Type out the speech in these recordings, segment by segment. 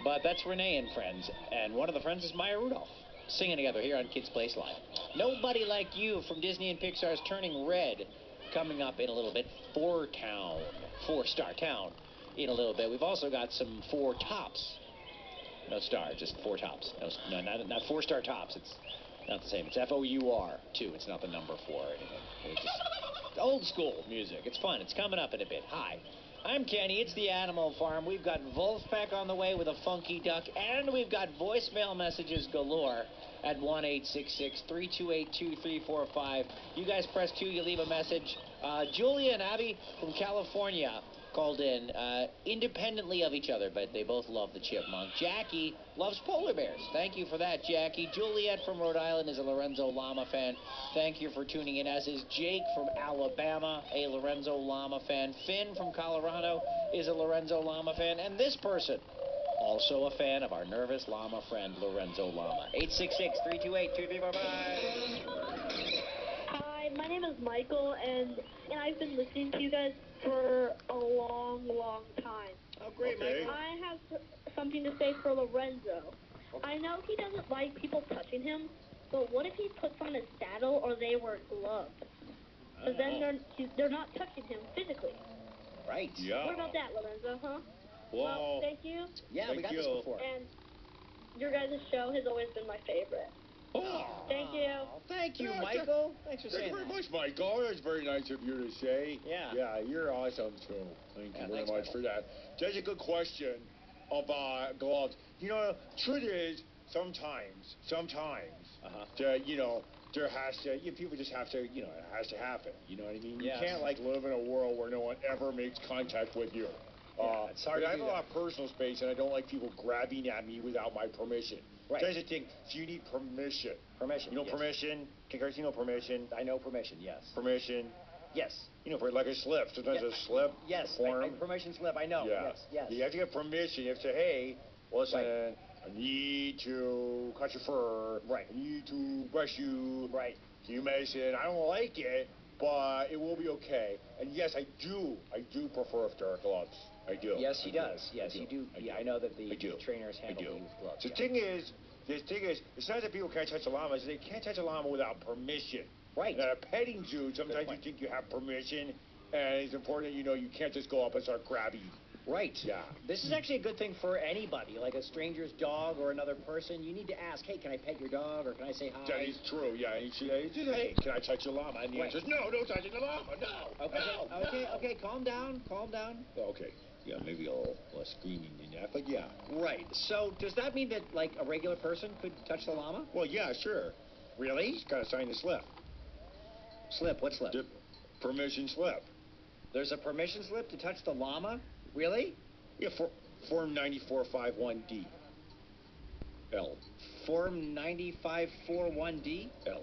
But that's Renee and friends, and one of the friends is Maya Rudolph, singing together here on Kids Place Live. Nobody Like You from Disney and Pixar's Turning Red, coming up in a little bit. Four-star town, in a little bit. We've also got some Four Tops. No star, just Four Tops. No, not four-star tops. It's not the same. It's F-O-U-R, too. It's not the number four or anything. It's just old school music. It's fun. It's coming up in a bit. Hi, I'm Kenny. It's the Animal Farm. We've got Wolfpack on the way with a funky duck, and we've got voicemail messages galore at 1-866-328-2345. You guys press 2, you leave a message. Julia and Abby from California called in independently of each other, but they both love the chipmunk. Jackie loves polar bears. Thank you for that, Jackie. Juliet from Rhode Island is a Lorenzo Llama fan. Thank you for tuning in, as is Jake from Alabama, a Lorenzo Llama fan. Finn from Colorado is a Lorenzo Llama fan. And this person, also a fan of our nervous llama friend, Lorenzo Llama. 866-328-2345. Hi, my name is Michael, and I've been listening to you guys for a long, long time. Oh, great, Okay. Michael. I have something to say for Lorenzo. I know he doesn't like people touching him, but what if he puts on a saddle or they wear gloves? Because then they're not touching him physically. Right. Yeah. What about that, Lorenzo, huh? Well, Well, thank you. Yeah, we got this before. And your guys' show has always been my favorite. Oh, Thank you. Thank you, Yeah, Michael. Thanks for thank saying you very that. much, Michael. That's very nice of you to say. Yeah. Yeah, you're awesome, too. Thank you very thanks, much Michael. for that. That's a good question about gloves. You know, truth is, sometimes, there has to, people just have to, it has to happen. You know what I mean? Yes. You can't, live in a world where no one ever makes contact with you. It's hard to I have do a lot of personal space, and I don't like people grabbing at me without my permission. Right. That's the thing. So you need permission. Permission. You know yes. permission? Kickers, you know permission? I know permission, yes. Permission. Yes. You know, for like a slip. Sometimes a slip. Yes. Form. Permission slip, I know. Yeah. Yes. You have to get permission. You have to say, hey, listen, Right. I need to cut your fur. Right. I need to brush you. Right. You may say, I don't like it, but it will be okay. And yes, I do prefer if there are gloves. I do. Yes, he I do. does. Yes, you do. Yeah, I know that the trainers handle you with gloves. The thing is, it's not that people can't touch a llama. It's they can't touch a llama without permission. Right. At a petting zoo, sometimes you think you have permission, and it's important that you can't just go up and start grabbing. Right. Yeah. This is actually a good thing for anybody, like a stranger's dog or another person. You need to ask, hey, can I pet your dog, or can I say hi? That is true, yeah. You should say, hey, can I touch your llama? And the answer is, no, don't touch the llama, no. Okay, calm down. Okay. Yeah, maybe a little less screaming than that, but yeah. Right. So does that mean that, like, a regular person could touch the llama? Well, yeah, sure. Really? Just gotta sign the slip. Slip? What slip? The permission slip. There's a permission slip to touch the llama? Really? Yeah, Form 9451D. L. Form 9541D? L.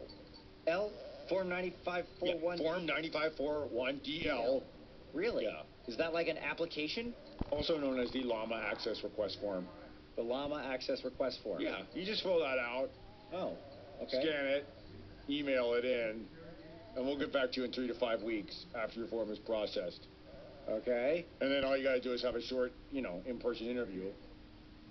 L? Form 9541D? Yeah, Form 9541DL. Really? Yeah. Is that like an application? Also known as the Llama Access Request Form. The Llama Access Request Form? Yeah, you just fill that out. Oh, okay. Scan it, email it in, and we'll get back to you in 3 to 5 weeks after your form is processed. Okay. And then all you gotta do is have a short, in-person interview.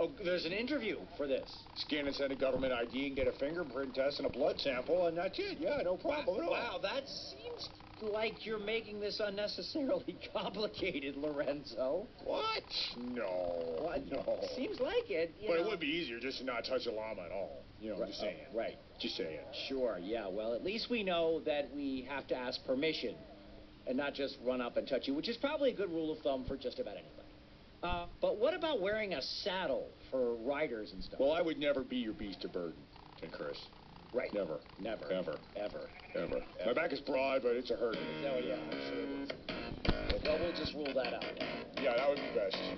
Oh, there's an interview for this. Scan and send a government ID and get a fingerprint test and a blood sample, and that's it. Yeah, no problem at all. Wow, that seems like you're making this unnecessarily complicated, Lorenzo. What? No. What? No. Seems like it. But it would be easier just to not touch a llama at all. Right, just saying. right. Just saying. Sure, yeah. Well, at least we know that we have to ask permission and not just run up and touch you, which is probably a good rule of thumb for just about anybody. But what about wearing a saddle for riders and stuff? Well, I would never be your beast of burden, Chris. Right. Never. Ever. My back is broad, but it's a hurt. Oh, yeah, I'm sure it is. Well, we'll just rule that out. Yeah, that would be best.